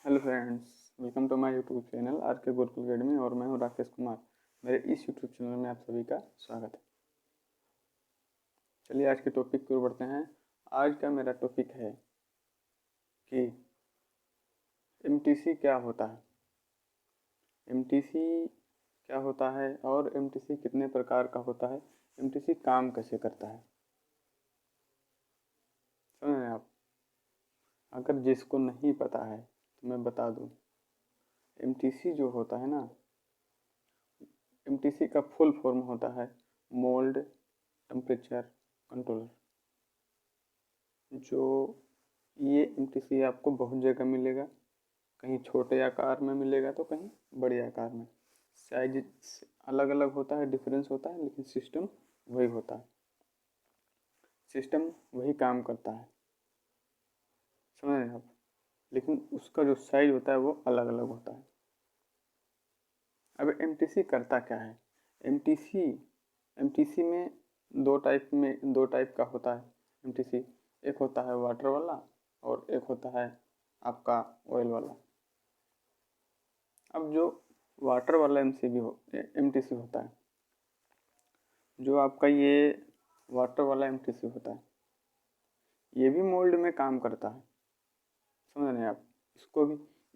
Hello friends, welcome to my YouTube channel R K Gurukul academy और मैं हूं राकेश कुमार। मेरे इस यूट्यूब चैनल में आप सभी का स्वागत है। चलिए आज के टॉपिक की ओर बढ़ते हैं। आज का मेरा टॉपिक है कि एमटीसी क्या होता है, एमटीसी क्या होता है और एमटीसी कितने प्रकार का होता है, एमटीसी काम कैसे करता है। समझ रहे हैं आप? अगर जिसको नहीं पता है तो मैं बता दूं, एमटीसी जो होता है ना, एमटीसी का फुल फॉर्म होता है मोल्ड टेम्परेचर कंट्रोलर। जो ये एमटीसी आपको बहुत जगह मिलेगा, कहीं छोटे आकार में मिलेगा तो कहीं बड़े आकार में। साइज अलग अलग होता है, डिफरेंस होता है, लेकिन सिस्टम वही होता है, सिस्टम वही काम करता है। समझ रहे हैं आप? लेकिन उसका जो साइज होता है वो अलग अलग होता है। अब एमटीसी करता क्या है? एमटीसी एमटीसी में दो टाइप का होता है एमटीसी। एक होता है वाटर वाला और एक होता है आपका ऑयल वाला। अब जो वाटर वाला एमटीसी होता है, जो आपका ये वाटर वाला एमटीसी होता है, ये भी मोल्ड में काम करता है। समझ रहे हैं आप?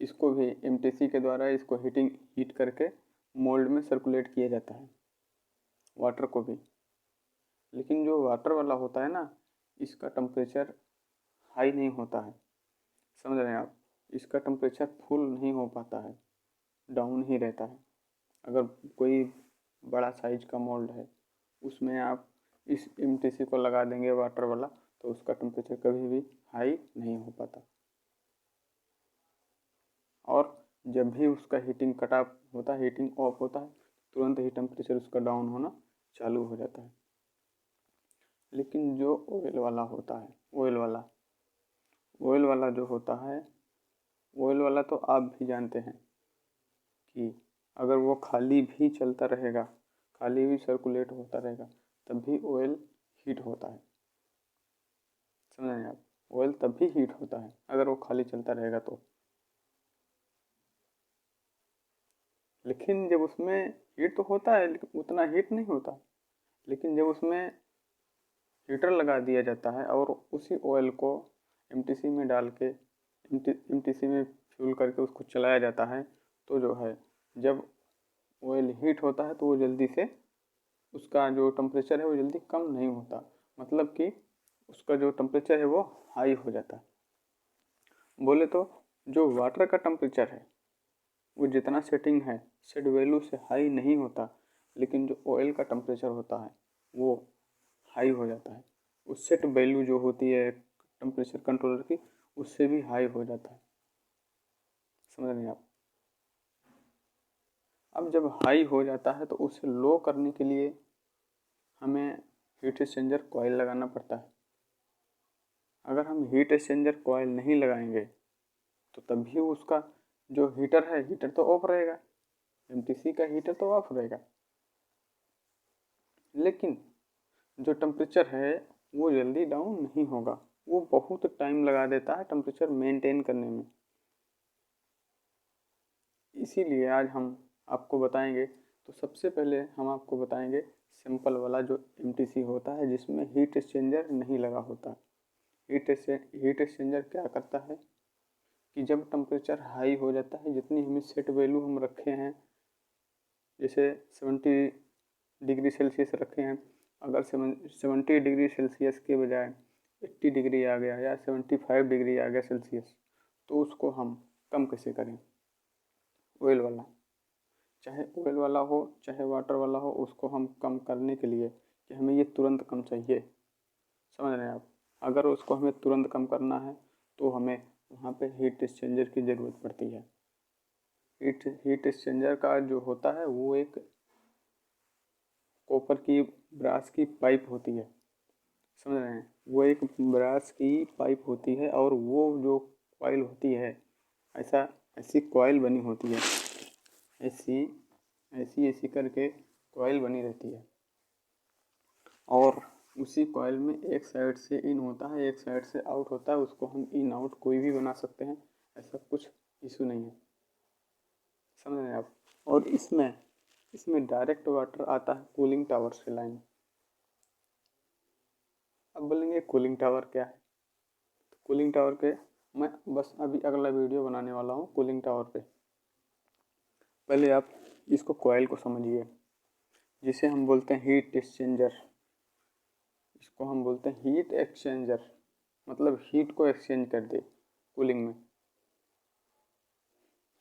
इसको भी एमटीसी के द्वारा इसको हीट करके मोल्ड में सर्कुलेट किया जाता है, वाटर को भी। लेकिन जो वाटर वाला होता है ना, इसका टेम्परेचर हाई नहीं होता है। समझ रहे हैं आप? इसका टेम्परेचर फुल नहीं हो पाता है, डाउन ही रहता है। अगर कोई बड़ा साइज का मोल्ड है, उसमें आप इस एमटीसी को लगा देंगे वाटर वाला, तो उसका टेम्परेचर कभी भी हाई नहीं हो पाता। और जब भी उसका हीटिंग कट ऑफ होता है, हीटिंग ऑफ होता है, तुरंत ही टेम्परेचर उसका डाउन होना चालू हो जाता है। लेकिन जो ऑयल वाला होता है, ऑयल वाला जो होता है, ऑयल वाला तो आप भी जानते हैं कि अगर वो खाली भी चलता रहेगा, खाली भी सर्कुलेट होता रहेगा, तब भी ऑयल हीट होता है। समझ रहे हैं आप? ऑयल तब भी हीट होता है अगर वो खाली चलता रहेगा तो। लेकिन जब उसमें हीट तो होता है, लेकिन उतना हीट नहीं होता। लेकिन जब उसमें हीटर लगा दिया जाता है और उसी ऑयल को एमटीसी में डाल के एमटीसी में फ्यूल करके उसको चलाया जाता है, तो जो है, जब ऑयल हीट होता है तो वो जल्दी से, उसका जो टेम्परेचर है वो जल्दी कम नहीं होता। मतलब कि उसका जो टेम्परेचर है वो हाई हो जाता है। बोले तो जो वाटर का टेम्परेचर है वो जितना सेटिंग है, सेट वैल्यू से हाई नहीं होता। लेकिन जो ऑयल का टेम्परेचर होता है वो हाई हो जाता है। उस सेट वैल्यू जो होती है टेम्परेचर कंट्रोलर की, उससे भी हाई हो जाता है। समझ रहे हैं आप? अब जब हाई हो जाता है तो उसे लो करने के लिए हमें हीट एक्सचेंजर कॉइल लगाना पड़ता है। अगर हम हीट एक्सचेंजर कॉइल नहीं लगाएंगे तो तभी उसका जो हीटर है, हीटर तो ऑफ रहेगा, एमटीसी का हीटर तो ऑफ रहेगा। लेकिन जो टेम्परेचर है वो जल्दी डाउन नहीं होगा, वो बहुत टाइम लगा देता है टेम्परेचर मेंटेन करने में। इसीलिए आज हम आपको बताएंगे। तो सबसे पहले हम आपको बताएंगे सिंपल वाला जो एमटीसी होता है, जिसमें हीट एक्सचेंजर नहीं लगा होता। हीट एक्सचेंजर क्या करता है कि जब टेम्परेचर हाई हो जाता है, जितनी हमें सेट वैल्यू हम रखे हैं, जैसे 70 डिग्री सेल्सियस रखे हैं, अगर 70 डिग्री सेल्सियस के बजाय 80 डिग्री आ गया या 75 डिग्री आ गया सेल्सियस, तो उसको हम कम कैसे करें? ऑयल वाला, चाहे ऑयल वाला हो चाहे वाटर वाला हो, उसको हम कम करने के लिए कि हमें ये तुरंत कम चाहिए। समझ रहे हैं आप? अगर उसको हमें तुरंत कम करना है तो हमें वहाँ पे हीट एक्सचेंजर की ज़रूरत पड़ती है। हीट एक्सचेंजर का जो होता है वो एक कॉपर की ब्रास की पाइप होती है। समझ रहे हैं? वो एक ब्रास की पाइप होती है और वो जो कॉइल होती है, ऐसी कॉइल बनी होती है, ऐसी ऐसी ऐसी करके कॉइल बनी रहती है। और उसी कॉइल में एक साइड से इन होता है, एक साइड से आउट होता है। उसको हम इन आउट कोई भी बना सकते हैं। ऐसा कुछ इशू नहीं है, समझ रहे हैं आप। और इसमें डायरेक्ट वाटर आता है कूलिंग टावर से लाइन। अब बोलेंगे कूलिंग टावर क्या है, तो कूलिंग टावर के मैं बस अभी अगला वीडियो बनाने वाला हूँ कूलिंग टावर पे। पहले आप इसको कॉइल को समझिए, जिसे हम बोलते हैं हीट एक्सचेंजर। इसको हम बोलते हैं हीट एक्सचेंजर, मतलब हीट को एक्सचेंज कर दे कूलिंग में,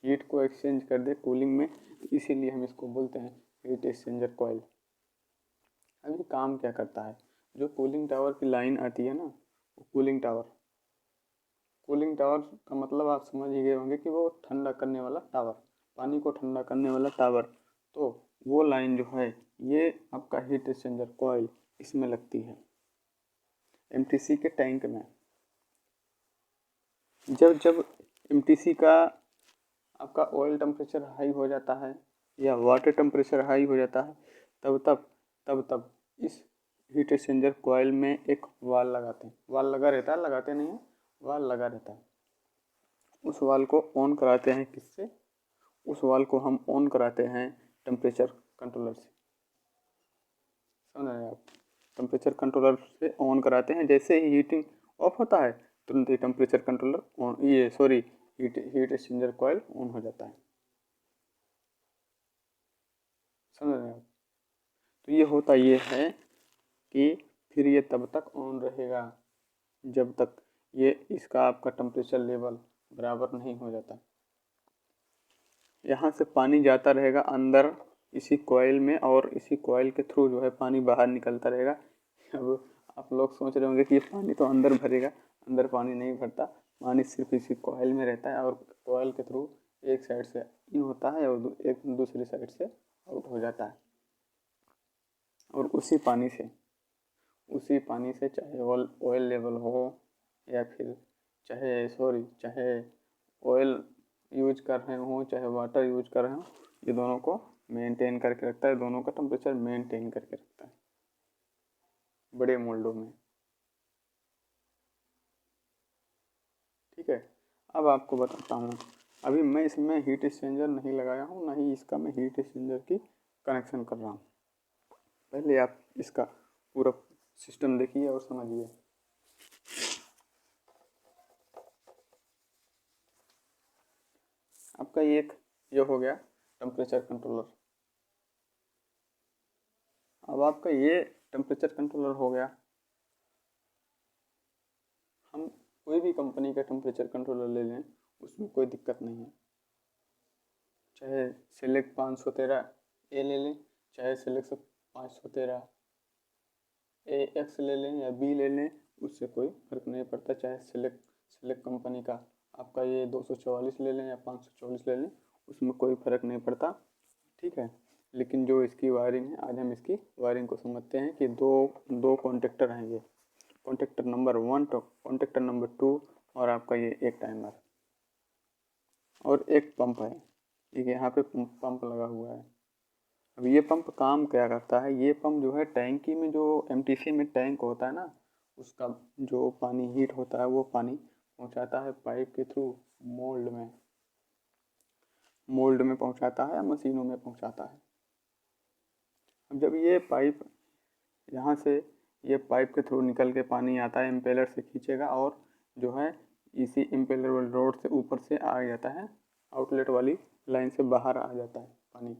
हीट को एक्सचेंज कर दे कूलिंग में, इसीलिए हम इसको बोलते हैं हीट एक्सचेंजर कॉइल। अब ये काम क्या करता है, जो कूलिंग टावर की लाइन आती है ना, वो कूलिंग टावर का मतलब आप समझ ही गए होंगे कि वो ठंडा करने वाला टावर, पानी को ठंडा करने वाला टावर। तो वो लाइन जो है ये आपका हीट एक्सचेंजर कॉइल इसमें लगती है एमटीसी के टैंक में। जब एमटीसी का आपका ऑयल टेम्परेचर हाई हो जाता है या वाटर टेम्परेचर हाई हो जाता है, तब इस हीट एक्सचेंजर कॉइल में एक वाल लगाते हैं। वाल लगा रहता है, लगाते नहीं है, वाल लगा रहता है। उस वाल को ऑन कराते हैं किससे, उस वाल को हम ऑन कराते हैं टेम्परेचर कंट्रोलर से, समझ रहे हैं आप। टेम्परेचर कंट्रोलर से ऑन कराते हैं, जैसे ही हीटिंग ऑफ होता है तुरंत ही temperature controller on, heat exchanger coil on हो जाता है, समझ रहे हैं आप। तो ये होता ये है कि फिर ये तब तक ऑन रहेगा जब तक ये इसका आपका टेम्परेचर लेवल बराबर नहीं हो जाता। यहाँ से पानी जाता रहेगा अंदर इसी कॉइल में, और इसी कॉइल के थ्रू जो है पानी बाहर निकलता रहेगा। अब आप लोग सोच रहे होंगे कि ये पानी तो अंदर भरेगा, अंदर पानी नहीं भरता, पानी सिर्फ इसी कॉइल में रहता है, और कॉइल के थ्रू एक साइड से इन होता है और एक दूसरी साइड से आउट हो जाता है। और उसी पानी से चाहे ऑयल लेवल हो या फिर चाहे ऑयल यूज कर रहे हो चाहे वाटर यूज कर रहे हो, ये दोनों को मेंटेन करके रखता है, दोनों का टेम्परेचर मेंटेन करके रखता है बड़े मोल्डों में। ठीक है, अब आपको बताता हूँ, अभी मैं इसमें हीट एक्सचेंजर नहीं लगाया हूँ, ना ही इसका मैं हीट एक्सचेंजर की कनेक्शन कर रहा हूँ। पहले आप इसका पूरा सिस्टम देखिए और समझिए। आपका ये हो गया टेम्परेचर कंट्रोलर। अब आपका ये टेम्परेचर कंट्रोलर हो गया, हम कोई भी कंपनी का टेम्परेचर कंट्रोलर ले लें उसमें कोई दिक्कत नहीं है, चाहे सेलेक्ट 513 ए ले लें, चाहे सेलेक्ट 513 ए एक्स ले लें या बी ले लें, उससे कोई फ़र्क नहीं पड़ता। चाहे सेलेक्ट कंपनी का आपका ये 244 ले लें या 524 ले लें, उसमें कोई फ़र्क नहीं पड़ता। ठीक है, लेकिन जो इसकी वायरिंग है, आज हम इसकी वायरिंग को समझते हैं कि दो कॉन्टेक्टर हैं, ये कॉन्टेक्टर नंबर 1 तो कॉन्टेक्टर नंबर 2, और आपका ये एक टाइमर और एक पंप है, एक यहाँ पे पंप लगा हुआ है। अब ये पंप काम क्या करता है, ये पंप जो है टैंकी में, जो एमटीसी में टैंक होता है ना, उसका जो पानी हीट होता है वो पानी पहुँचाता है पाइप के थ्रू मोल्ड में पहुँचाता है, मशीनों में पहुँचाता है। अब जब ये पाइप यहाँ से ये पाइप के थ्रू निकल के पानी आता है, इम्पेलर से खींचेगा और जो है इसी इम्पेलर वाली रोड से ऊपर से आ जाता है, आउटलेट वाली लाइन से बाहर आ जाता है पानी,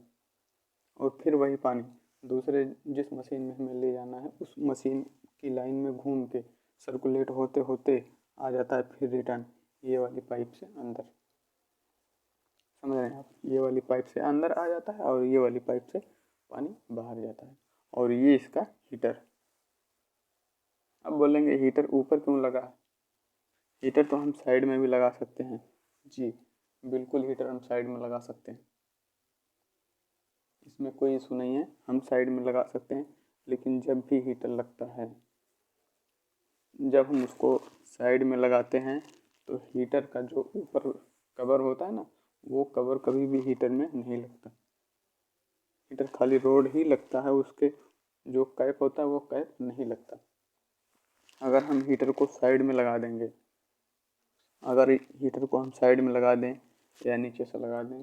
और फिर वही पानी दूसरे जिस मशीन में हमें ले जाना है उस मशीन की लाइन में घूम के सर्कुलेट होते होते आ जाता है फिर रिटर्न ये वाली पाइप से अंदर, समझ रहे हैं आप। ये वाली पाइप से अंदर आ जाता है और ये वाली पाइप से पानी बाहर जाता है, और ये इसका हीटर। अब बोलेंगे हीटर ऊपर क्यों लगा, हीटर तो हम साइड में भी लगा सकते हैं। जी बिल्कुल, हीटर हम साइड में लगा सकते हैं, इसमें कोई इशू नहीं है, हम साइड में लगा सकते हैं। लेकिन जब भी हीटर लगता है, जब हम उसको साइड में लगाते हैं तो हीटर का जो ऊपर कवर होता है ना, वो कवर कभी भी हीटर में नहीं लगता, हीटर खाली रोड ही लगता है, उसके जो कैप होता है वो कैप नहीं लगता। अगर हम हीटर को साइड में लगा देंगे, अगर हीटर को हम साइड में लगा दें या नीचे से लगा दें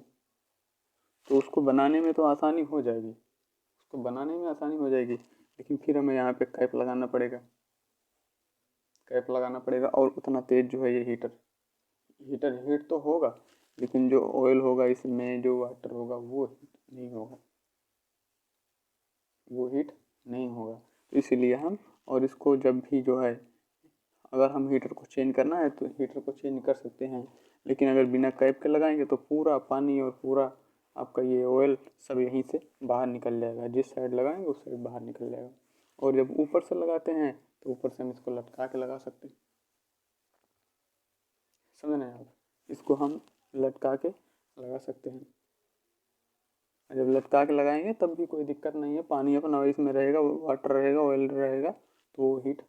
तो उसको बनाने में तो आसानी हो जाएगी, उसको बनाने में आसानी हो जाएगी, लेकिन फिर हमें यहाँ पे कैप लगाना पड़ेगा, कैप लगाना पड़ेगा। और उतना तेज़ जो है ये हीटर हीट तो होगा, लेकिन जो ऑयल होगा इसमें, जो वाटर होगा वो हीट नहीं होगा, वो हीट नहीं होगा। तो इसीलिए हम, और इसको जब भी जो है, अगर हम हीटर को चेंज करना है तो हीटर को चेंज कर सकते हैं, लेकिन अगर बिना कैप के लगाएंगे तो पूरा पानी और पूरा आपका ये ऑयल सब यहीं से बाहर निकल जाएगा, जिस साइड लगाएंगे उस साइड बाहर निकल जाएगा। और जब ऊपर से लगाते हैं तो ऊपर से हम इसको लटका के लगा सकते हैं, समझ रहे हैं आप, इसको हम लटका के लगा सकते हैं। जब लटका के लगाएंगे तब भी कोई दिक्कत नहीं है, पानी अपना इसमें रहेगा, वाटर रहेगा, ऑयल रहेगा, तो वो हीट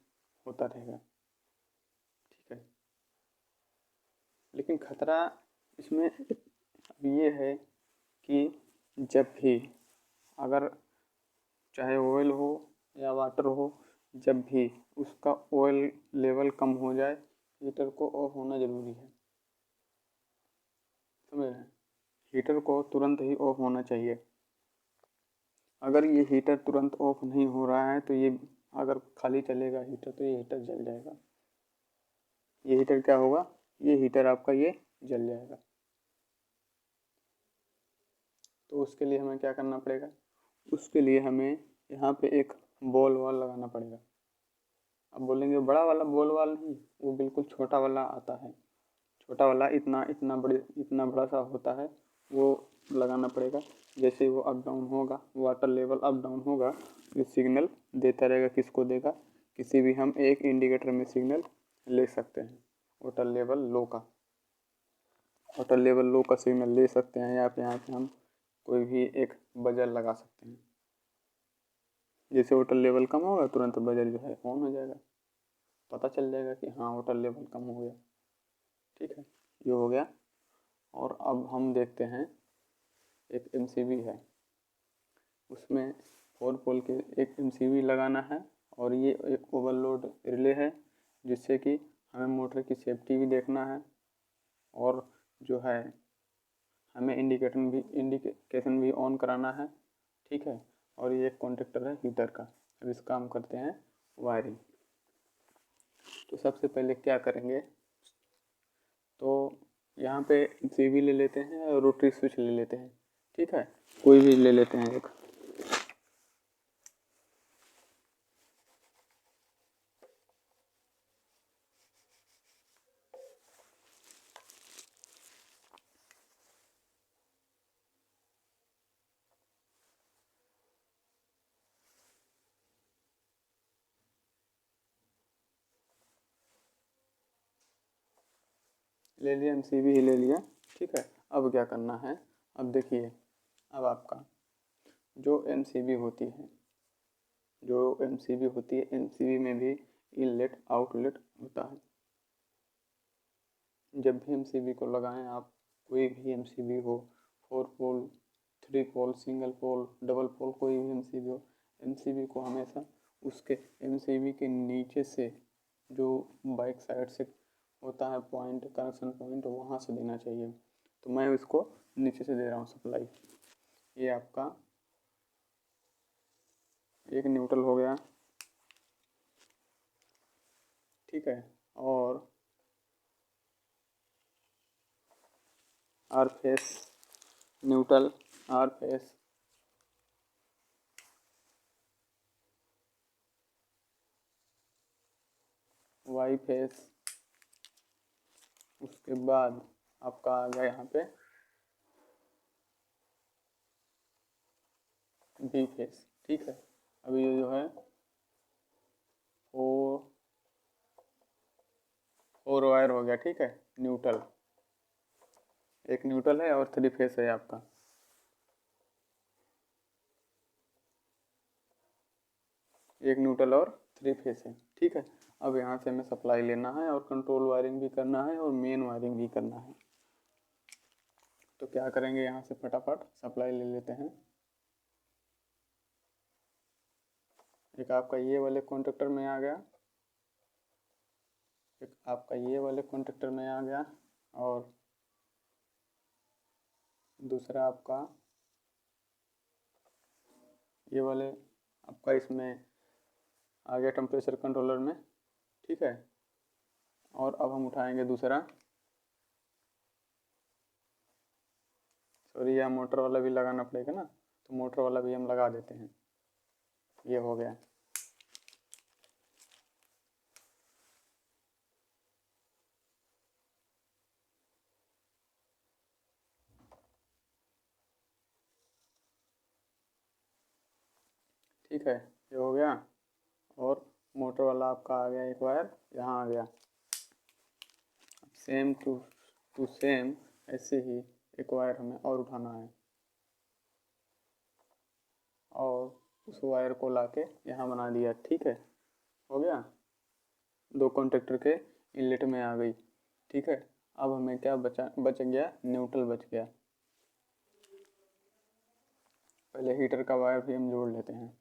होता रहेगा, ठीक है। लेकिन खतरा इसमें अब ये है कि जब भी, अगर चाहे ऑयल हो या वाटर हो, जब भी उसका ऑयल लेवल कम हो जाए, हीटर को ऑफ होना ज़रूरी है, समझ रहे हैं। हीटर को तुरंत ही ऑफ होना चाहिए। अगर ये हीटर तुरंत ऑफ नहीं हो रहा है तो ये, अगर खाली चलेगा हीटर तो ये हीटर जल जाएगा। ये हीटर क्या होगा, ये हीटर आपका ये जल जाएगा। तो उसके लिए हमें क्या करना पड़ेगा, उसके लिए हमें यहाँ पे एक बॉल वाल लगाना पड़ेगा। अब बोलेंगे बड़ा वाला बॉल वाल नहीं, वो बिल्कुल छोटा वाला आता है, छोटा वाला इतना इतना बड़ा सा होता है, वो लगाना पड़ेगा। जैसे वो अप डाउन होगा, वाटर लेवल अप डाउन होगा, ये सिग्नल देता रहेगा। किसको देगा, किसी भी हम एक इंडिकेटर में सिग्नल ले सकते हैं, वाटर लेवल लो का, वाटर लेवल लो का सिग्नल ले सकते हैं। यहाँ पे हम कोई भी एक बजर लगा सकते हैं, जैसे वाटर लेवल कम होगा तुरंत बजर जो है ऑन हो जाएगा, पता चल जाएगा कि हाँ वाटर लेवल कम हो गया, ठीक है। ये हो गया। और अब हम देखते हैं, एक एमसीबी है, उसमें 4 पोल के एक एमसीबी लगाना है, और ये एक ओवरलोड रिले है, जिससे कि हमें मोटर की सेफ्टी भी देखना है, और जो है हमें इंडिकेशन भी ऑन कराना है, ठीक है। और ये एक कॉन्टेक्टर है हीटर का। अब इसका हम करते हैं वायरिंग। तो सबसे पहले क्या करेंगे, तो यहाँ पे एमसीबी ले लेते हैं और रोटरी स्विच ले लेते हैं, ठीक है, कोई भी ले लेते हैं एक। ले लिया, एमसीबी ही ले लिया, ठीक है। अब क्या करना है, अब देखिए, अब आपका जो एमसीबी होती है, जो एमसीबी होती है, एमसीबी में भी इनलेट आउटलेट होता है। जब भी एमसीबी को लगाएं आप, कोई भी एमसीबी हो, 4 पोल, 3 पोल, सिंगल पोल, डबल पोल, कोई भी एमसीबी हो, एमसीबी को हमेशा उसके एमसीबी के नीचे से, जो बाइक साइड से होता है पॉइंट, कनेक्शन पॉइंट, वहाँ से देना चाहिए। तो मैं इसको नीचे से दे रहा हूँ सप्लाई। ये आपका एक न्यूट्रल हो गया, ठीक है। और R phase neutral, R phase, Y phase, उसके बाद आपका आ गया यहाँ पे बी फेस, ठीक है। अभी ये जो है फोर वायर हो गया, ठीक है, न्यूट्रल, एक न्यूट्रल है और 3 फेस है आपका। एक न्यूट्रल और 3 फेस है, ठीक है। अब यहाँ से हमें सप्लाई लेना है, और कंट्रोल वायरिंग भी करना है, और मेन वायरिंग भी करना है। तो क्या करेंगे, यहाँ से फटाफट सप्लाई ले लेते हैं। एक आपका ये वाले कॉन्टेक्टर में आ गया, एक आपका ये वाले कॉन्टेक्टर में आ गया, और दूसरा आपका ये वाले आपका इसमें आ गया टेम्परेचर कंट्रोलर में, ठीक है। और अब हम उठाएंगे दूसरा, सॉरी यह मोटर वाला भी लगाना पड़ेगा ना, तो मोटर वाला भी हम लगा देते हैं। ये हो गया। ठीक है, ये हो गया। और मोटर वाला आपका आ गया एक वायर यहाँ आ गया। सेम टू सेम ऐसे ही एक वायर हमें और उठाना है और उस वायर को लाके यहाँ बना दिया। ठीक है, हो गया। दो कॉन्टेक्टर के इनलेट में आ गई। ठीक है, अब हमें क्या बच गया, न्यूट्रल बच गया। पहले हीटर का वायर भी हम जोड़ लेते हैं।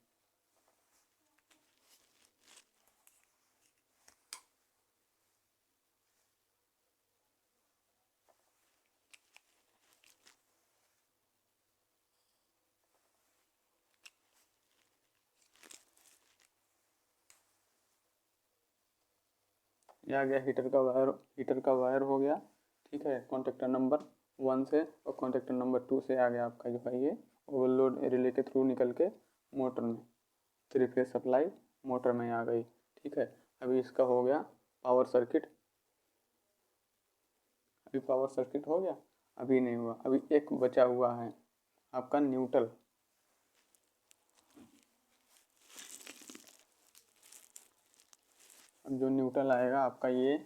ये आ गया हीटर का वायर, हीटर का वायर हो गया। ठीक है, कॉन्टेक्टर नंबर 1 से और कॉन्टेक्टर नंबर 2 से आ गया आपका जो है ये ओवरलोड रिले के थ्रू निकल के मोटर में, 3 फेज सप्लाई मोटर में आ गई। ठीक है, अभी इसका हो गया पावर सर्किट। अभी पावर सर्किट हो गया, अभी नहीं हुआ, अभी एक बचा हुआ है आपका न्यूट्रल। अब जो न्यूट्रल आएगा आपका ये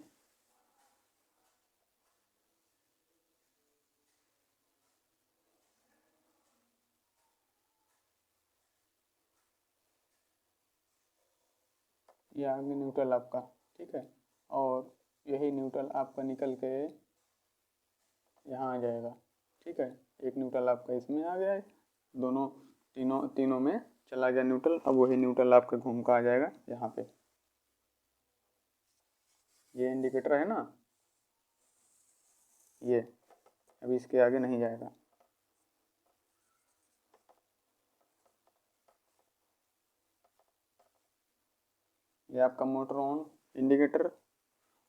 आ गया न्यूट्रल आपका। ठीक है, और यही न्यूट्रल आपका निकल के यहाँ आ जाएगा। ठीक है, एक न्यूट्रल आपका इसमें आ गया है, दोनों तीनों में चला गया न्यूट्रल। अब वही न्यूट्रल आपका घूम का आ जाएगा यहाँ पे। ये इंडिकेटर है ना, ये अभी इसके आगे नहीं जाएगा। ये आपका मोटर ऑन इंडिकेटर,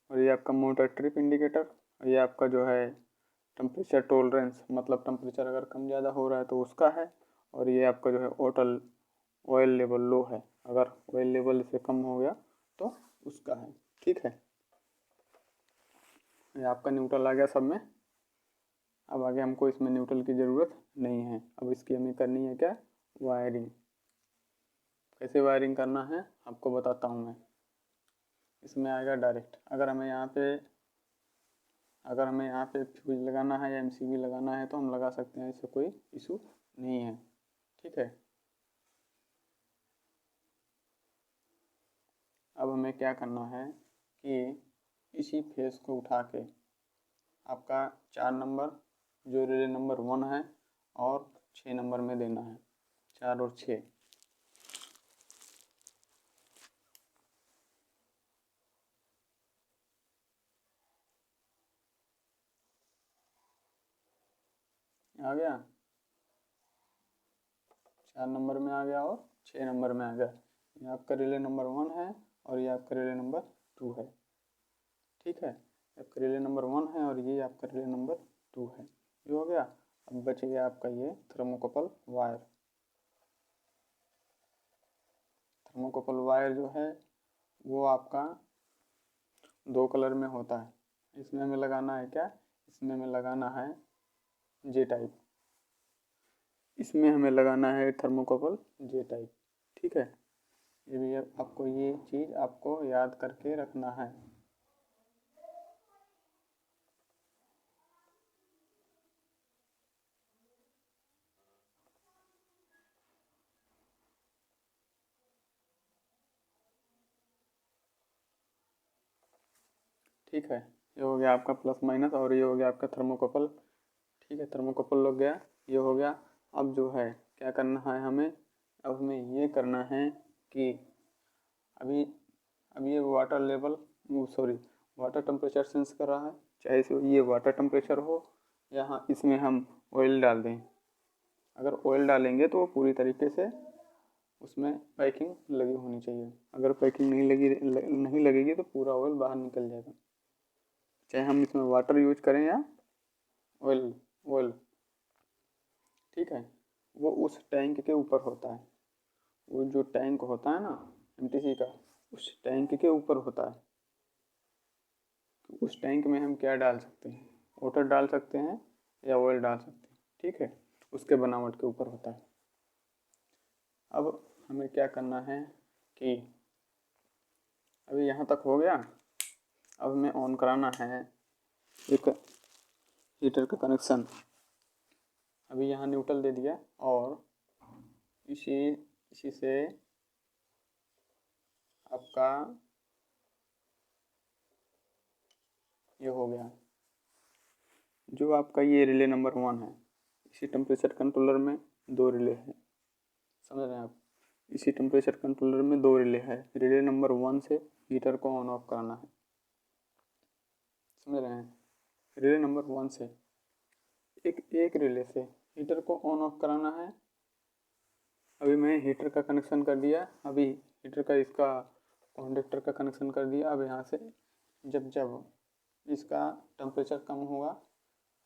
और ये आपका मोटर ट्रिप इंडिकेटर, और ये आपका जो है टेम्परेचर टॉलरेंस, मतलब टेम्परेचर अगर कम ज़्यादा हो रहा है तो उसका है। और ये आपका जो है ऑयल लेवल लो है, अगर ऑयल लेवल से कम हो गया तो उसका है। ठीक है, ये आपका न्यूट्रल आ गया सब में। अब आगे हमको इसमें न्यूट्रल की ज़रूरत नहीं है। अब इसकी हमें करनी है क्या, वायरिंग। कैसे वायरिंग करना है आपको बताता हूँ मैं। इसमें आएगा डायरेक्ट, अगर हमें यहाँ पे फ्यूज लगाना है या एमसीबी लगाना है तो हम लगा सकते हैं, इससे कोई इशू नहीं है। ठीक है, अब हमें क्या करना है कि इसी फेस को उठा के आपका 4 नंबर जो रिले नंबर 1 है और 6 नंबर में देना है, 4 और 6। आ गया, 4 नंबर में आ गया और 6 नंबर में आ गया। ये आपका रिले नंबर 1 है और ये आपका रिले नंबर 2 है। ठीक है, आपका रिले नंबर 1 है और ये आपका रिले नंबर 2 है। ये हो गया। अब बच गया आपका ये थर्मोकपल वायर। थर्मोकपल वायर जो है वो आपका 2 कलर में होता है। इसमें हमें लगाना है क्या, इसमें हमें लगाना है जे टाइप, इसमें हमें लगाना है थर्मोकपल जे टाइप। ठीक है, ये भी आपको ये चीज़ आपको याद करके रखना है। ठीक है, ये हो गया आपका प्लस माइनस और ये हो गया आपका थर्मोकपल। ठीक है, थर्मोकपल लग गया, ये हो गया। अब जो है क्या करना है हमें, अब हमें ये करना है कि अभी अब ये water level, sorry water temperature sense कर रहा है, चाहे ये वाटर टेम्परेचर हो यहाँ इसमें हम ऑयल डाल दें। अगर ऑयल डालेंगे तो पूरी तरीके से उसमें पैकिंग लगी होनी चाहिए। अगर पैकिंग नहीं लगेगी तो पूरा ऑयल बाहर निकल जाएगा। चाहे हम इसमें वाटर यूज करें या ऑयल, ठीक है, वो उस टैंक के ऊपर होता है। वो जो टैंक होता है ना एमटीसी का, उस टैंक के ऊपर होता है। उस टैंक में हम क्या डाल सकते हैं, वाटर डाल सकते हैं या ऑयल डाल सकते हैं, ठीक है, उसके बनावट के ऊपर होता है। अब हमें क्या करना है कि अभी यहाँ तक हो गया। अब हमें ऑन कराना है एक हीटर का कनेक्शन। अभी यहाँ न्यूट्रल दे दिया और इसी से आपका ये हो गया। जो आपका ये रिले नंबर 1 है, इसी टेम्परेचर कंट्रोलर में 2 रिले हैं, समझ रहे हैं आप। इसी टेम्परेचर कंट्रोलर में 2 रिले है। रिले नंबर 1 से हीटर को ऑन ऑफ कराना है, समझ रहे हैं। रिले नंबर 1 से एक रिले से हीटर को ऑन ऑफ कराना है। अभी मैं हीटर का कनेक्शन कर दिया। अभी हीटर का इसका कॉन्डक्टर का कनेक्शन कर दिया। अब यहाँ से जब इसका टेम्परेचर कम होगा,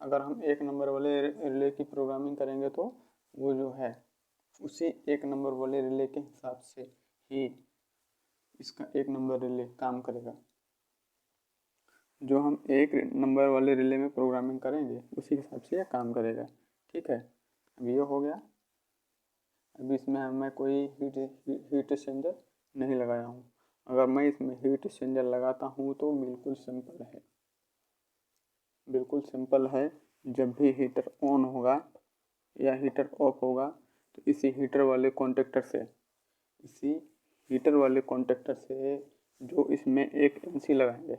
अगर हम 1 नंबर वाले रिले की प्रोग्रामिंग करेंगे तो वो जो है उसी 1 नंबर वाले रिले के हिसाब से ही इसका 1 नंबर रिले काम करेगा। जो हम 1 नंबर वाले रिले में प्रोग्रामिंग करेंगे उसी हिसाब से यह काम करेगा, ठीक है। अब ये हो गया। अभी इसमें मैं कोई हीट एक्सचेंजर नहीं लगाया हूँ। अगर मैं इसमें हीट एक्सचेंजर लगाता हूँ तो बिल्कुल सिंपल है, बिल्कुल सिंपल है। जब भी हीटर ऑन होगा या हीटर ऑफ होगा तो इसी हीटर वाले कॉन्टेक्टर से जो इसमें एक एनसी लगाएंगे।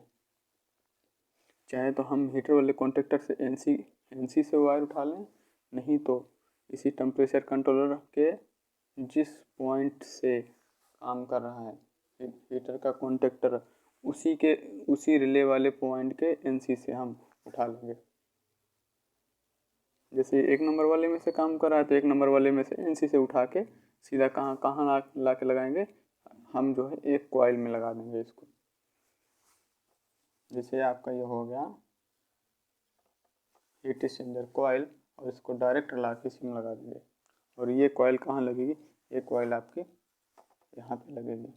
चाहे तो हम हीटर वाले कॉन्टेक्टर से एनसी से वायर उठा लें, नहीं तो इसी टेम्परेचर कंट्रोलर के जिस पॉइंट से काम कर रहा है हीटर का कॉन्टेक्टर, उसी रिले वाले पॉइंट के एनसी से हम उठा लेंगे। जैसे 1 नंबर वाले में से काम कर रहा है तो 1 नंबर वाले में से एनसी से उठा के सीधा कहाँ ला के लगाएंगे, हम जो है एक कॉइल में लगा देंगे इसको। जैसे आपका ये हो गया हीट एक्सचेंजर कॉइल, और इसको डायरेक्ट ला के इसी में लगा देंगे। और ये कॉइल कहाँ लगेगी, ये कॉइल आपकी यहाँ पे लगेगी,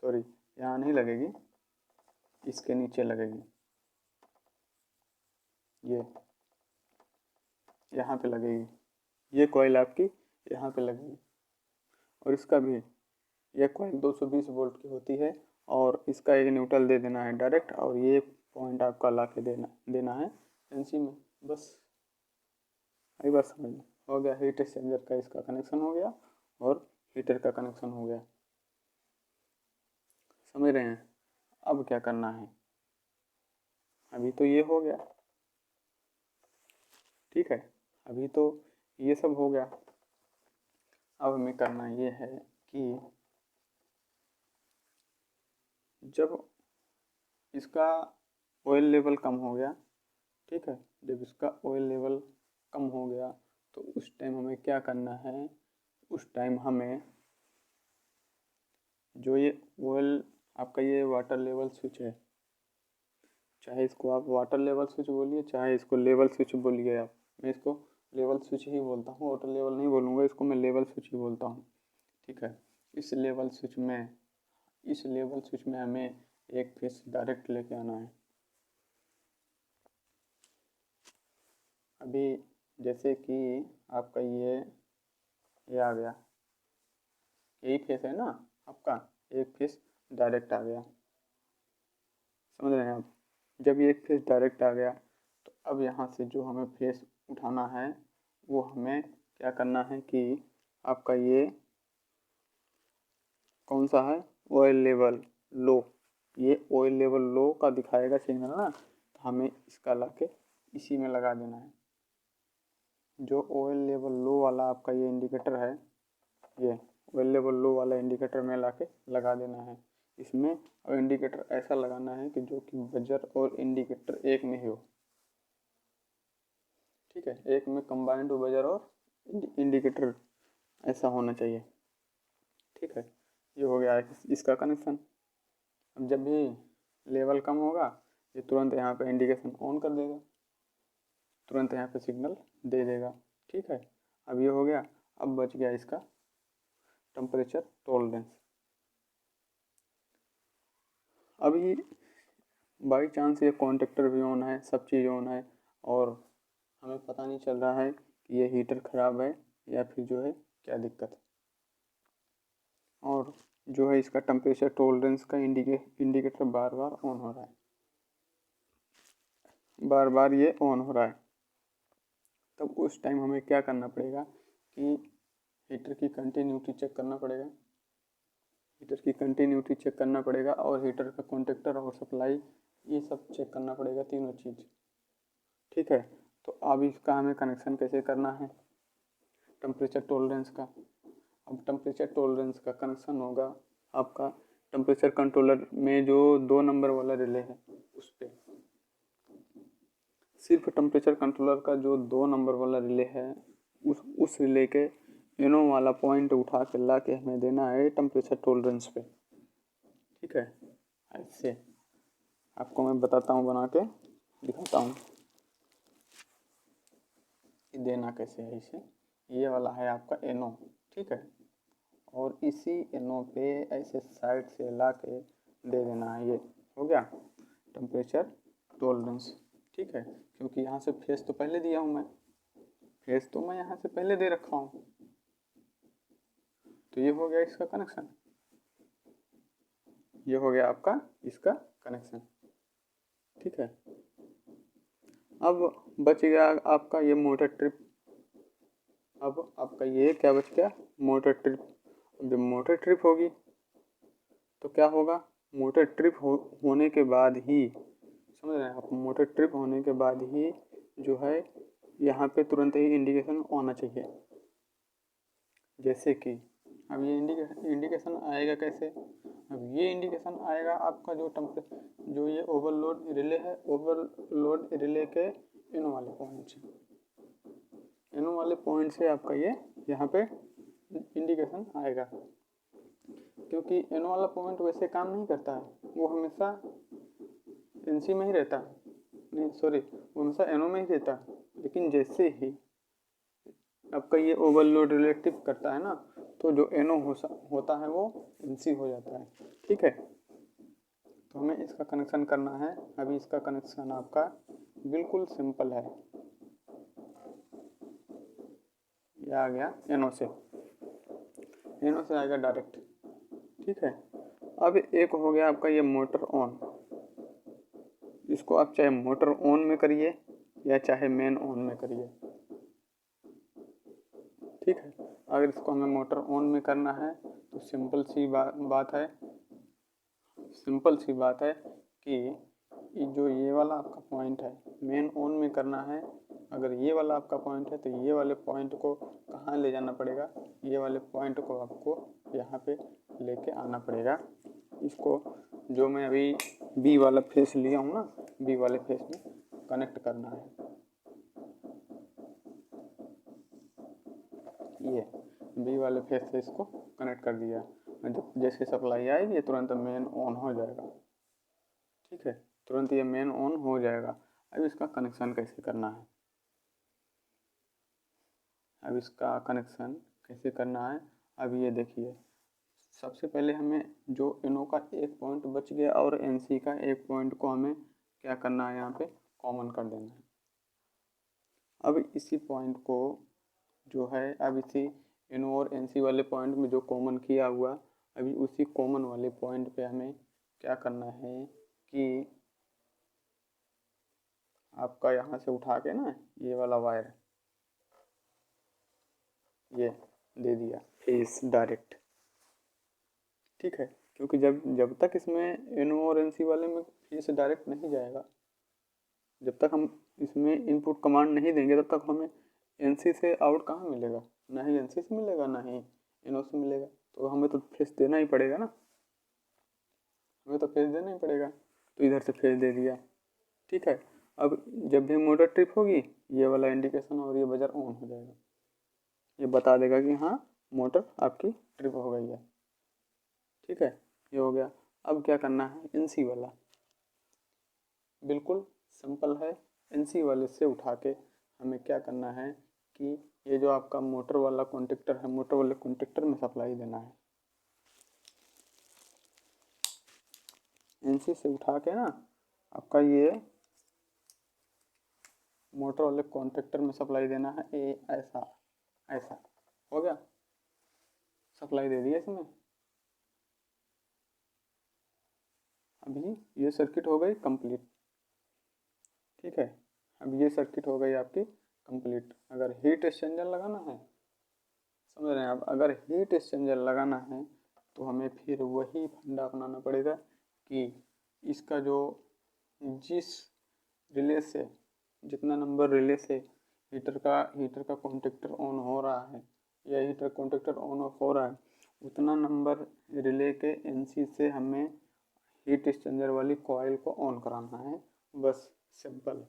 सॉरी यहाँ नहीं लगेगी, इसके नीचे लगेगी। ये यहाँ पे लगेगी, ये कॉइल आपकी यहाँ पे लगेगी। और इसका भी ये कॉइल 220 वोल्ट की होती है और इसका एक न्यूट्रल दे देना है डायरेक्ट, और ये पॉइंट आपका ला के देना है एनसी में। बस यही बात समझ लो, हो गया। हीट एक्सचेंजर का इसका कनेक्शन हो गया और हीटर का कनेक्शन हो गया, समझ रहे हैं। अब क्या करना है, अभी तो ये हो गया, ठीक है, अभी तो ये सब हो गया। अब हमें करना ये है कि जब इसका ऑयल लेवल कम हो गया, ठीक है, जब इसका ऑयल लेवल कम हो गया तो उस टाइम हमें क्या करना है, उस टाइम हमें जो ये ऑयल आपका ये वाटर लेवल स्विच है, चाहे इसको आप वाटर लेवल स्विच बोलिए चाहे इसको लेवल स्विच बोलिए आप, मैं इसको लेवल स्विच ही बोलता हूँ, वाटर लेवल नहीं बोलूँगा, इसको मैं लेवल स्विच ही बोलता हूँ, ठीक है। इस लेवल स्विच में हमें एक फेस डायरेक्ट लेके आना है। अभी जैसे कि आपका ये आ गया, यही फेस है ना आपका, एक फेस डायरेक्ट आ गया, समझ रहे हैं आप। जब ये एक फेस डायरेक्ट आ गया तो अब यहाँ से जो हमें फेस उठाना है वो हमें क्या करना है कि आपका ये कौन सा है, ऑयल लेवल लो, ये ऑयल लेवल लो का दिखाएगा सिग्नल ना, तो हमें इसका ला के इसी में लगा देना है। जो ऑयल लेवल लो वाला आपका ये इंडिकेटर है, ये ऑयल लेवल लो वाला इंडिकेटर में ला के लगा देना है इसमें। और इंडिकेटर ऐसा लगाना है कि जो कि बजर और इंडिकेटर एक में ही हो, ठीक है, एक में कंबाइंड बजर और इंडिकेटर ऐसा होना चाहिए। ठीक है, ये हो गया इसका कनेक्शन। अब जब भी लेवल कम होगा ये तुरंत यहाँ पे इंडिकेशन ऑन कर देगा, तुरंत यहाँ पे सिग्नल दे देगा। ठीक है, अब ये हो गया। अब बच गया इसका टेम्परेचर टॉलरेंस। अभी बाई चांस ये कॉन्टेक्टर भी ऑन है, सब चीज़ ऑन है और हमें पता नहीं चल रहा है कि ये हीटर ख़राब है या फिर जो है क्या दिक्कत है, और जो है इसका टेम्परेचर टॉलरेंस का इंडिकेटर बार बार ऑन हो रहा है, बार बार ये ऑन हो रहा है। तब उस टाइम हमें क्या करना पड़ेगा कि हीटर की कंटिन्यूटी चेक करना पड़ेगा, हीटर की कंटिन्यूटी चेक करना पड़ेगा और हीटर का कॉन्टेक्टर और सप्लाई ये सब चेक करना पड़ेगा, तीनों चीज़। ठीक है, तो अब इसका हमें कनेक्शन कैसे करना है टेम्परेचर टॉलरेंस का। अब टेम्परेचर टॉलरेंस का कनेक्शन होगा आपका टेम्परेचर कंट्रोलर में जो 2 नंबर वाला रिले है उस पर। सिर्फ टेम्परेचर कंट्रोलर का जो 2 नंबर वाला रिले है उस रिले के इनो वाला पॉइंट उठा के ला के हमें देना है टेम्परेचर टॉलरेंस पे। ठीक है, ऐसे आपको मैं बताता हूँ, बना के दिखाता हूँ कि देना कैसे है इसे। ये वाला है आपका एनो। ठीक है, और इसी एनो पे ऐसे साइड से ला के दे देना है। ये हो गया टेम्परेचर टॉलरेंस। ठीक है, क्योंकि यहाँ से फेस तो पहले दिया हूँ मैं, फेस तो मैं यहाँ से पहले दे रखा हूँ। तो ये हो गया इसका कनेक्शन, ये हो गया आपका इसका कनेक्शन। ठीक है, अब बच गया आपका ये मोटर ट्रिप। अब आपका ये क्या बच गया, मोटर ट्रिप। जब मोटर ट्रिप होगी तो क्या होगा, मोटर ट्रिप होने के बाद ही, समझ रहे हैं आप, मोटर ट्रिप होने के बाद ही जो है यहाँ पे तुरंत ही इंडिकेशन आना चाहिए। जैसे कि अब ये इंडिकेशन आएगा कैसे, अब ये इंडिकेशन आएगा आपका जो ये ओवरलोड रिले है, ओवरलोड रिले के इन वाले पॉइंट से, इन वाले पॉइंट से आपका ये यहाँ पे इंडिकेशन आएगा। क्योंकि एन वाला पॉइंट वैसे काम नहीं करता है, वो हमेशा एनसी में ही रहता है, नहीं सॉरी, वो हमेशा एनओ में ही रहता है। लेकिन जैसे ही आपका ये ओवरलोड रिलेटिव करता है ना, तो जो एनओ होता है वो एनसी हो जाता है। ठीक है, तो हमें इसका कनेक्शन करना है। अभी इसका कनेक्शन आपका बिल्कुल सिंपल है, ये आ गया एनओ से, एनओ से आएगा डायरेक्ट। ठीक है, अब एक हो गया आपका ये मोटर ऑन। इसको आप चाहे मोटर ऑन में करिए या चाहे मेन ऑन में करिए। ठीक है, अगर इसको हमें मोटर ऑन में करना है तो सिंपल सी बात है, सिंपल सी बात है कि जो ये वाला आपका पॉइंट है मेन ऑन में करना है। अगर ये वाला आपका पॉइंट है तो ये वाले पॉइंट को कहाँ ले जाना पड़ेगा, ये वाले पॉइंट को आपको यहाँ पे लेके आना पड़ेगा। इसको जो मैं अभी बी वाला फेस लिया हूँ ना, बी वाले फेस में कनेक्ट करना है। ये बी वाले फेस से इसको कनेक्ट कर दिया, जब जैसे सप्लाई आएगी ये तुरंत मेन ऑन हो जाएगा। ठीक है, तुरंत ये मेन ऑन हो जाएगा। अब इसका कनेक्शन कैसे करना है, अब इसका कनेक्शन कैसे करना है, अब ये देखिए। सबसे पहले हमें जो इनो का एक पॉइंट बच गया और एनसी का एक पॉइंट को हमें क्या करना है, यहाँ पे कॉमन कर देना है। अब इसी पॉइंट को जो है, अब इसी इनो और एनसी वाले पॉइंट में जो कॉमन किया हुआ, अभी उसी कॉमन वाले पॉइंट पे हमें क्या करना है कि आपका यहाँ से उठा के ना ये वाला वायर ये दे दिया फेस डायरेक्ट। ठीक है, क्योंकि जब तक इसमें एनो और एनसी वाले में फेस डायरेक्ट नहीं जाएगा, जब तक हम इसमें इनपुट कमांड नहीं देंगे तब तक हमें एनसी से आउट कहाँ मिलेगा, ना ही एनसी से मिलेगा ना ही एनओ से मिलेगा। तो हमें तो फेस देना ही पड़ेगा ना, हमें तो फेस देना ही पड़ेगा। तो इधर से फेस दे दिया। ठीक है, अब जब भी मोटर ट्रिप होगी ये वाला इंडिकेशन और ये बजर ऑन हो जाएगा, ये बता देगा कि हाँ मोटर आपकी ट्रिप हो गई है। ठीक है, ये हो गया। अब क्या करना है, एनसी वाला बिल्कुल सिंपल है। एनसी वाले से उठा के हमें क्या करना है कि ये जो आपका मोटर वाला कॉन्टेक्टर है, मोटर वाले कॉन्टेक्टर में सप्लाई देना है। एनसी से उठा के ना आपका ये मोटर वाले कॉन्टेक्टर में सप्लाई देना है। ऐसा ऐसा हो गया, सप्लाई दे दिया इसमें। अभी ये सर्किट हो गई कंप्लीट। ठीक है, अब ये सर्किट हो गई आपकी कंप्लीट। अगर हीट एक्सचेंजर लगाना है, समझ रहे हैं आप, अगर हीट एक्सचेंजर लगाना है तो हमें फिर वही फंडा अपनाना पड़ेगा कि इसका जो जिस रिले से, जितना नंबर रिले से हीटर का कॉन्टेक्टर ऑन हो रहा है या हीटर कॉन्टेक्टर ऑन ऑफ हो रहा है, उतना नंबर रिले के एनसी से हमें हीट एक्सचेंजर वाली कॉइल को ऑन कराना है। बस सिंपल।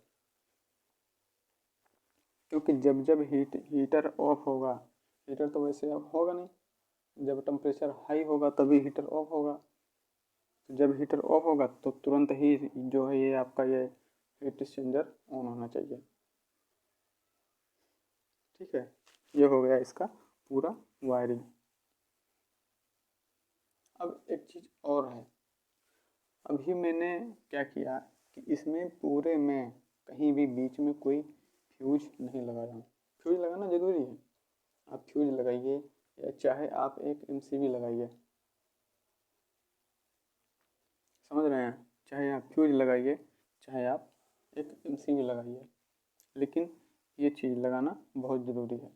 क्योंकि जब जब हीटर ऑफ होगा, हीटर तो वैसे ऑफ होगा नहीं, जब टेम्परेचर हाई होगा तभी हीटर ऑफ होगा। तो जब हीटर ऑफ होगा तो तुरंत ही जो है ये आपका ये हीट एक्सचेंजर ऑन होना चाहिए। ठीक है, ये हो गया इसका पूरा वायरिंग। अब एक चीज़ और है, अभी मैंने क्या किया कि इसमें पूरे में कहीं भी बीच में कोई फ्यूज नहीं लगाया। फ्यूज लगाना ज़रूरी है, आप फ्यूज लगाइए या चाहे आप एक एमसीबी लगाइए, समझ रहे हैं, चाहे आप फ्यूज लगाइए चाहे आप एक एमसीबी लगाइए, लेकिन ये चीज़ लगाना बहुत ज़रूरी है।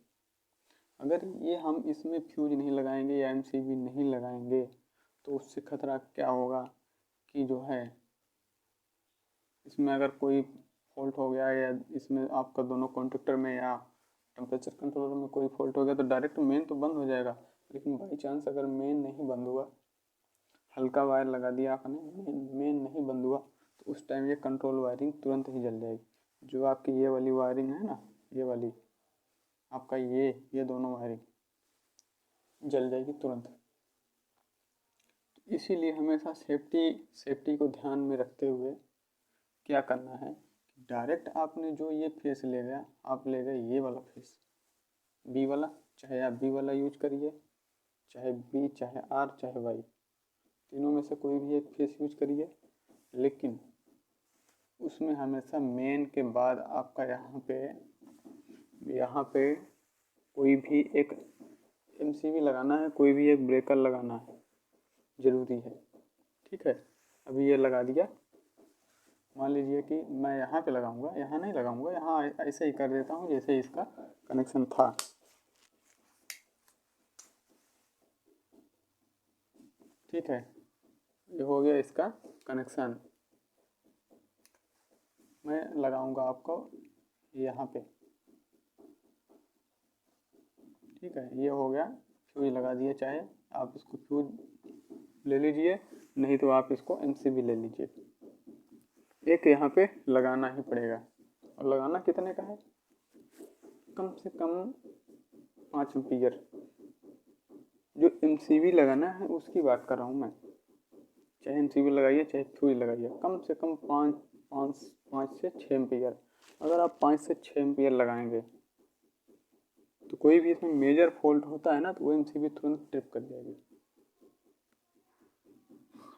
अगर ये हम इसमें फ्यूज नहीं लगाएंगे या एमसीबी नहीं लगाएंगे तो उससे खतरा क्या होगा कि जो है इसमें अगर कोई फॉल्ट हो गया या इसमें आपका दोनों कॉन्टेक्टर में या टेम्परेचर कंट्रोलर में कोई फॉल्ट हो गया तो डायरेक्ट मेन तो बंद हो जाएगा, लेकिन बाई चांस अगर मेन नहीं बंद हुआ, हल्का वायर लगा दिया आपने, मेन नहीं बंद हुआ, तो उस टाइम ये कंट्रोल वायरिंग तुरंत ही जल जाएगी। जो आपकी ये वाली वायरिंग है ना, ये वाली आपका ये दोनों वायरिंग जल जाएगी तुरंत। इसीलिए हमेशा सेफ्टी को ध्यान में रखते हुए क्या करना है, डायरेक्ट आपने जो ये फेस ले गया, आप ले गए ये वाला फेस बी वाला, चाहे आप बी वाला यूज करिए, चाहे बी चाहे आर चाहे वाई, तीनों में से कोई भी एक फेस यूज करिए, लेकिन उसमें हमेशा मेन के बाद आपका यहाँ पे कोई भी एक एमसीबी लगाना है, कोई भी एक ब्रेकर लगाना है, ज़रूरी है। ठीक है, अभी ये लगा दिया। मान लीजिए कि मैं यहाँ पे लगाऊंगा, यहाँ नहीं लगाऊंगा, यहाँ ऐसे ही कर देता हूँ जैसे इसका कनेक्शन था। ठीक है, ये हो गया इसका कनेक्शन। मैं लगाऊंगा आपको यहाँ पे। ठीक है, ये हो गया, फ्यूज लगा दिए, चाहे आप इसको फ्यूज ले लीजिए, नहीं तो आप इसको एमसीबी ले लीजिए। एक यहाँ पे लगाना ही पड़ेगा, और लगाना कितने का है, कम से कम 5 एम्पीयर। जो एमसीबी लगाना है उसकी बात कर रहा हूँ मैं, चाहे एमसीबी लगाइए चाहे फ्यूज लगाइए, कम से कम 5 से 6 एम्पीयर। अगर आप 5 से 6 एम्पीयर लगाएंगे तो कोई भी इसमें मेजर फॉल्ट होता है ना, तो वो एमसीबी तुरंत ट्रिप कर जाएगी।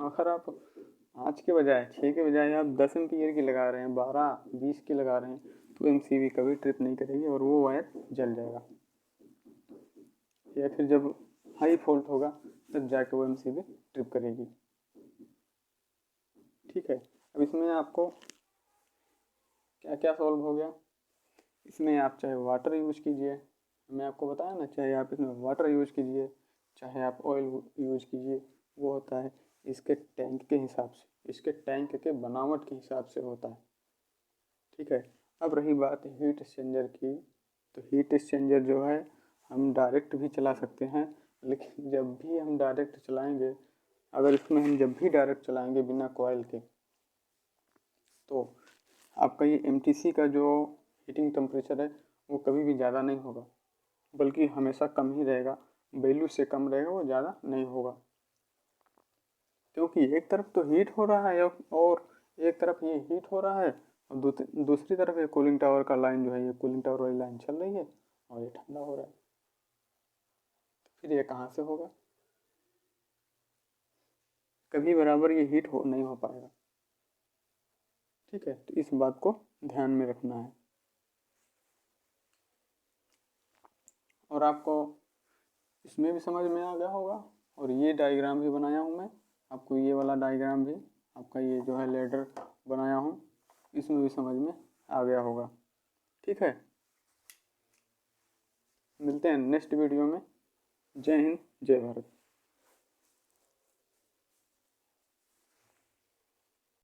अगर आप 5 के बजाय 6 के बजाय आप 10 एम्पीयर की लगा रहे हैं, 12-20 की लगा रहे हैं, तो एमसीबी कभी ट्रिप नहीं करेगी और वो वायर जल जाएगा। या फिर जब हाई फॉल्ट होगा तब जाके वो एमसीबी ट्रिप करेगी। ठीक है, अब इसमें आपको क्या क्या सॉल्व हो गया, इसमें आप चाहे वाटर यूज कीजिए, मैं आपको बताया ना, चाहे आप इसमें वाटर यूज कीजिए चाहे आप ऑयल यूज कीजिए, वो होता है इसके टैंक के हिसाब से, इसके टैंक के बनावट के हिसाब से होता है। ठीक है, अब रही बात हीट एक्सचेंजर की, तो हीट एक्सचेंजर जो है हम डायरेक्ट भी चला सकते हैं, लेकिन जब भी हम डायरेक्ट चलाएंगे, अगर इसमें हम जब भी डायरेक्ट चलाएंगे बिना कॉइल के, तो आपका ये एमटीसी का जो हीटिंग टेम्परेचर है वो कभी भी ज़्यादा नहीं होगा, बल्कि हमेशा कम ही रहेगा, वैल्यू से कम रहेगा, वो ज़्यादा नहीं होगा। क्योंकि एक तरफ तो हीट हो रहा है और एक तरफ ये हीट हो रहा है और दूसरी तरफ ये कूलिंग टावर का लाइन जो है, ये कूलिंग टावर वाली लाइन चल रही है और ये ठंडा हो रहा है। फिर ये कहाँ से होगा? कभी बराबर ये हीट नहीं हो पाएगा। ठीक है, तो इस बात को ध्यान में रखना है। और आपको इसमें भी समझ में आ गया होगा, और ये डायग्राम भी बनाया हूँ मैं आपको, ये वाला डायग्राम भी आपका, ये जो है लेडर बनाया हूँ, इसमें भी समझ में आ गया होगा। ठीक है, मिलते हैं नेक्स्ट वीडियो में। जय हिंद, जय भारत।